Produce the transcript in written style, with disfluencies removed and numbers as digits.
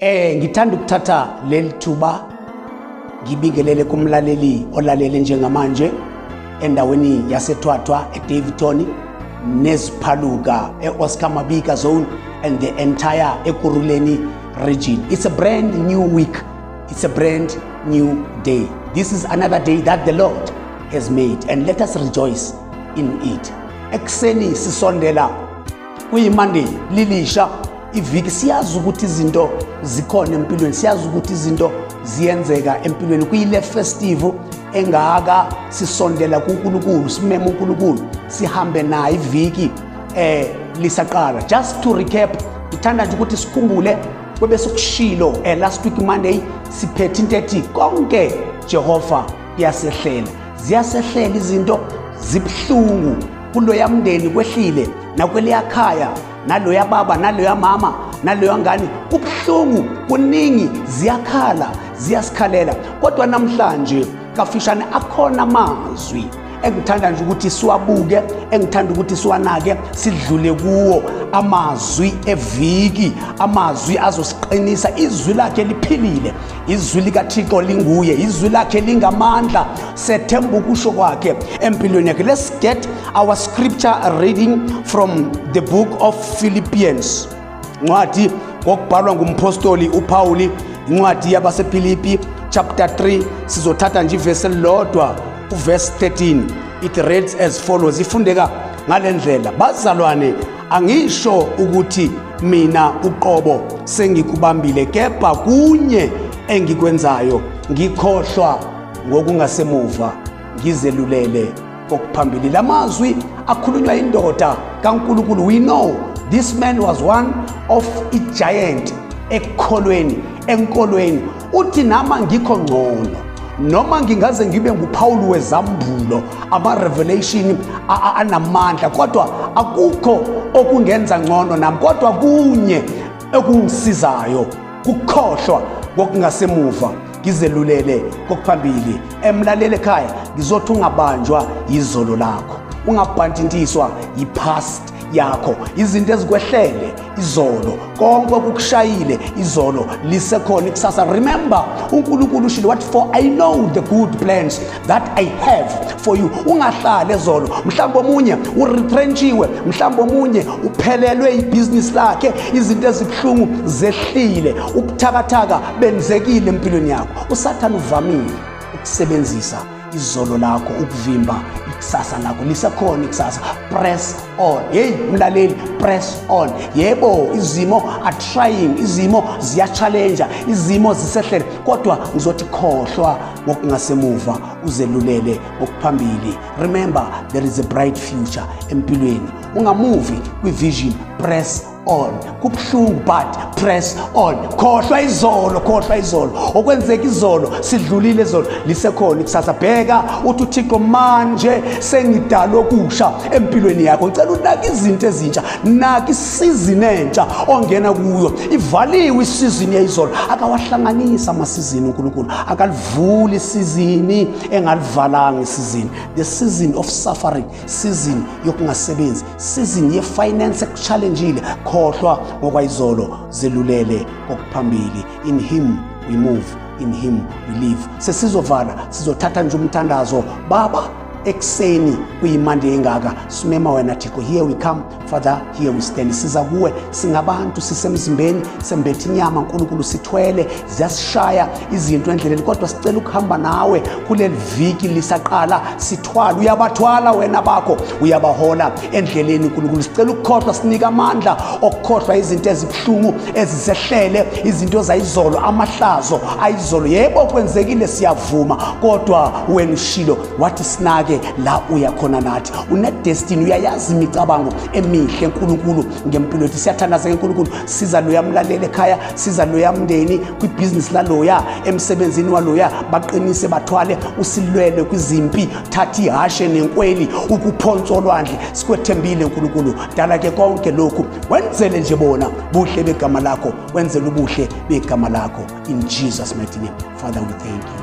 Ngithanda ukuthatha leli thuba ngibingelele kumlaleli olalele njengamanje endaweni yaseThwathwa eDaveyton neziphaluka eOscar Mabika zone and the entire Ekurhuleni region. It's a brand new week. It's a brand new day. This is another day that the Lord has made and let us rejoice in it. Ekseni sisondela kuyiMonday lilisha iviki siyazi ukuthi izinto zikhona empilweni, siyazi ukuthi izinto ziyenzeka empilweni kuyile festive engaka sisondela kuNkulunkulu, simeme uNkulunkulu sihambe nayo iviki lisaqala. Just to recap, ngithanda nje ukuthi sikhumbule kube sokushilo last week Monday siphethe into ethi konke Jehova kuyasehlela. Ziyasehlela izinto zibhlungu kulo yamndeni kwehlile nakwele yakhaya nalo yababa nalo yamama nalo yangani kubhlungu kuningi, ziyakhala ziyasikhalela. Kodwa namhlanje kafishane akhona amazwi engithanda nje ukuthi siwabuke, engithanda ukuthi siwanake, sidlule kuwo. Amazwi eviki, amazwi azosiqinisa. Izwi lakhe liphilile, izwi likaThixo linguye, izwi lakhe lingamandla, sethemba ukusho kwakhe empilweni yakhe. Let's get our scripture reading from the book of Philippians. Ncwadi kokubhalwa ngumpostoli uPauli, incwadi yabasePhilippi chapter 3, sizothatha nje ivesi elilodwa verse 13. It reads as follows. Ifundeka ngalendlela: bazalwane, angisho ukuthi mina uqobo sengikubambile, kepha kunye engikwenzayo ngikhohlwa ngokungasemuva ngizelulele kokuphambili. Lamazwi akhulunywa indoda kaNkulunkulu. We know this man was one of a giant enkolweni. Uthi nama ngikho ngcono, noma ngingaze ngibe nguPaul wezambulo, ama-revelation anamandla, kodwa akukho okungenza ngcono nami, kodwa kunye ekungisizayo, kukhohlwa ngokungasemuva ngizelulele kokuphambili. Emlalele ekhaya, ngizothi ungabanjwa izolo lakho, ungabhantintiswa yipast yakho, izinto ezikwehlele izolo, konke okukushayile izolo lisekhona ikusasa. Remember, uNkulunkulu ushilo wathi, for I know the good plans that I have for you. Ungahlali ezolo, mhlawumbe omunye uretrenchiwe, mhlawumbe omunye uphelelwe ibusiness lakhe, izinto ezibhlungu zehlile, ubuthakathaka benzekile empilweni yakho. uSathane uvamile ukusebenzisa izolo lakho ukuvimba ikusasa lakho, lisekhona ikusasa. Press on. Hey mlaleli, press on. Yebo izimo are trying, izimo ziya challenge, izimo zisehlele, kodwa ngizothi khohlwa ngokungasemuva uzelulele okuphambili. Remember, there is a bright future empilweni. Ungamuvi kwivision, press on. Kubhlungu but press on. Khohlwa izolo, khohlwa izolo, okwenzeka izolo sidlulile izolo, lisekhona ikusasa. Bheka uthi uThixo, manje sengidala okusha empilweni yakho. Ngicela unake izinto ezintsha, naki isizini entsha ongena kuyo. Ivaliwe isizini yezolo, akawahlanganisa amasizini uNkulunkulu, akalivuli isizini engalivalanga isizini. The season of suffering, season yokungasebenzi, season ye finance ekuchallengeile, khohlwa ngokwayizolo, zelulele kokuphambili. In him we move, in him we live. Sesizovala, sizothatha nje umthandazo baba ekseni kuyiMonday engaka. Simema wena Thixo, here we come Father, here we stand. Siza kuwe singabantu, sisemzimbeni, sembethe inyama uNkulunkulu, sithwele ziyasishaya izinto endleleni, kodwa sicela ukuhamba nawe kuleli viki lisaqala. Sithwala, uyabathwala wena bakho, uyabahola endleleni uNkulunkulu. Sicela ukukhohlwa, sinika amandla okukhohlwa izinto ezibhlungu ezisehlele, izinto zayizolo, amahlazo ayizolo. Yebo kwenzekile, siyavuma, kodwa wena ushilo wathi sinake la uyakhona nathi. Une destiny, uyayazi imicabango emihle uNkulunkulu ngempilo yethu. Siyathandaza uNkulunkulu, siza lo yamlalele ekhaya, siza lo yamndeni kwibusiness laloya, emsebenzini waloya, baqinise bathwale, usilwele kwizimpi, thathi ihashe nenkweli, ukuphonsa olwandle. Sikwethembile uNkulunkulu, dala ke konke lokhu, wenzele nje bona buhle begama lakho, wenzele ubuhle begama lakho. In Jesus mighty name, Father, we thank you.